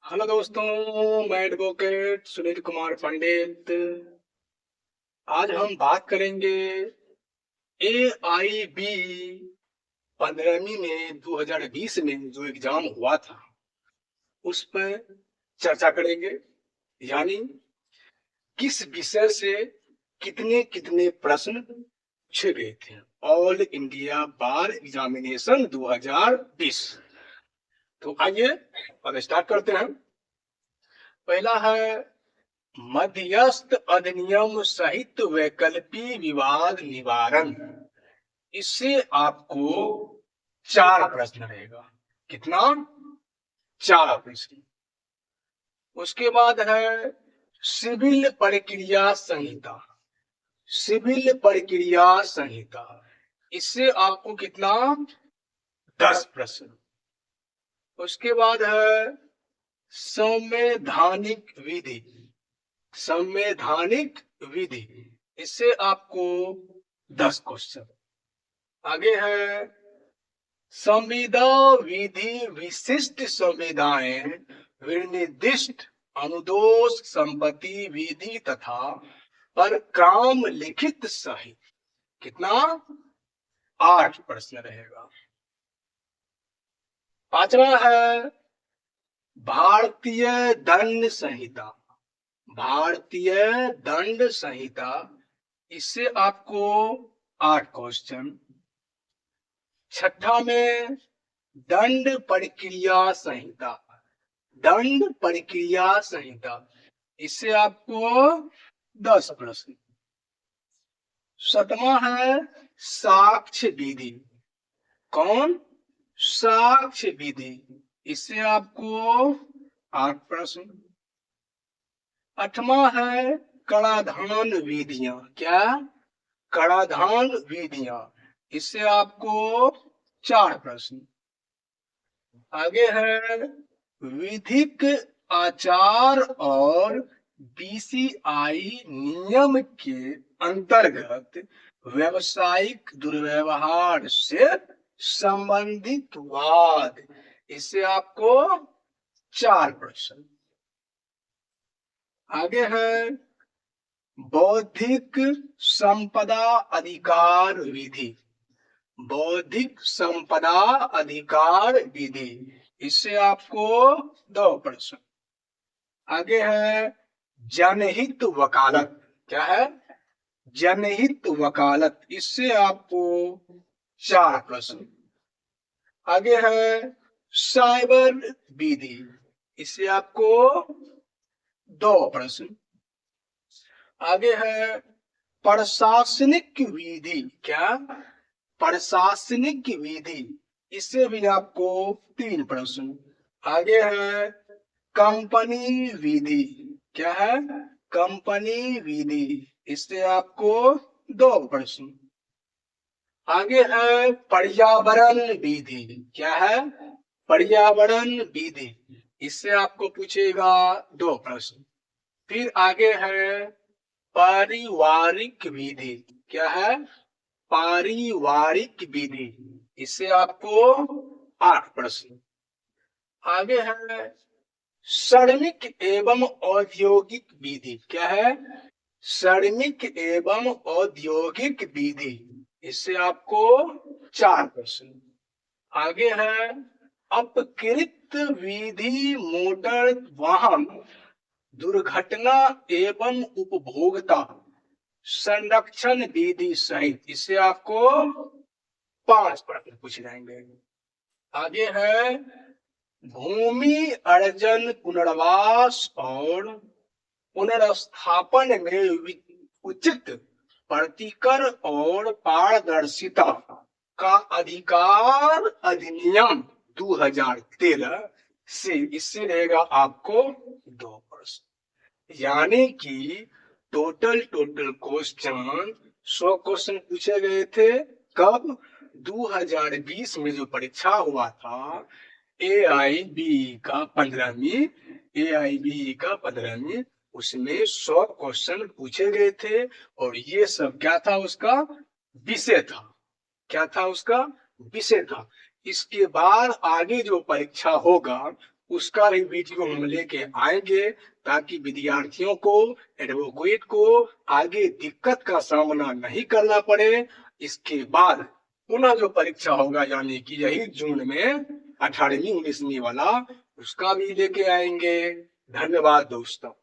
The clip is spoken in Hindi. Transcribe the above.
हेलो दोस्तों, मैं एडवोकेट सुनील कुमार पंडित। आज हम बात करेंगे AIB 15वीं में 2020 में जो एग्जाम हुआ था उस पर चर्चा करेंगे। यानी किस विषय से कितने कितने प्रश्न पूछे गए थे। ऑल इंडिया बार एग्जामिनेशन 2020। तो आइए अब स्टार्ट करते हैं। पहला है मध्यस्थ अधिनियम सहित वैकल्पिक विवाद निवारण। इससे आपको 4 प्रश्न रहेगा। कितना? 4 प्रश्न। उसके बाद है सिविल प्रक्रिया संहिता। सिविल प्रक्रिया संहिता, इससे आपको कितना? 10 प्रश्न। उसके बाद है संवैधानिक विधि। संवैधानिक विधि, इससे आपको 10 क्वेश्चन। आगे है संविदा विधि विशिष्ट संविदाएं विनिर्दिष्ट अनुदोष संपत्ति विधि तथा पर काम लिखित सहित। कितना? 8 प्रश्न रहेगा। पांचवा है भारतीय दंड संहिता। भारतीय दंड संहिता, इससे आपको 8 क्वेश्चन। छठा में दंड प्रक्रिया संहिता। दंड प्रक्रिया संहिता, इससे आपको 10 प्रश्न। सातवां है साक्ष्य विधि। कौन? साक्ष्य विधि, इससे आपको 8 प्रश्न। आठवां है कराधान विधियां। क्या? कराधान विधियां, इससे आपको 4 प्रश्न। आगे है विधिक आचार और BCI नियम के अंतर्गत व्यावसायिक दुर्व्यवहार से संबंधित वाद, इससे आपको 4 प्रश्न। आगे है बौद्धिक संपदा अधिकार विधि। बौद्धिक संपदा अधिकार विधि, इससे आपको 2 प्रश्न। आगे है जनहित वकालत। क्या है? जनहित वकालत, इससे आपको 4 प्रश्न। आगे है साइबर विधि, इससे आपको 2 प्रश्न। आगे है प्रशासनिक विधि। क्या? प्रशासनिक विधि, इससे भी आपको 3 प्रश्न। आगे है कंपनी विधि। क्या है? कंपनी विधि, इससे आपको 2 प्रश्न। आगे है पर्यावरण विधि। क्या है? पर्यावरण विधि, इससे आपको पूछेगा 2 प्रश्न। फिर आगे है पारिवारिक विधि। क्या है? पारिवारिक विधि, इससे आपको 8 प्रश्न। आगे है श्रमिक एवं औद्योगिक विधि। क्या है? श्रमिक एवं औद्योगिक विधि, इससे आपको 4 प्रश्न। आगे है अपकृत विधि मोटर वाहन दुर्घटना एवं उपभोक्ता संरक्षण विधि सहित, इससे आपको 5 प्रश्न पूछे जाएंगे। आगे है भूमि अर्जन पुनर्वास और पुनर्स्थापन में उचित प्रतिकर और पारदर्शिता का अधिकार अधिनियम 2013 से, इससे रहेगा आपको 2 प्रश्न। यानी कि टोटल क्वेश्चन 100 क्वेश्चन पूछे गए थे। कब? 2020 में जो परीक्षा हुआ था AIB का 15वीं, AIB का 15वीं, उसमें 100 क्वेश्चन पूछे गए थे। और ये सब क्या था? उसका विषय था। क्या था? उसका विषय था। इसके बाद आगे जो परीक्षा होगा उसका भी वीडियो हम लेके आएंगे, ताकि विद्यार्थियों को, एडवोकेट को आगे दिक्कत का सामना नहीं करना पड़े। इसके बाद पुनः जो परीक्षा होगा, यानी कि यही जून में 18वीं 19वीं वाला, उसका भी लेके आएंगे। धन्यवाद दोस्तों।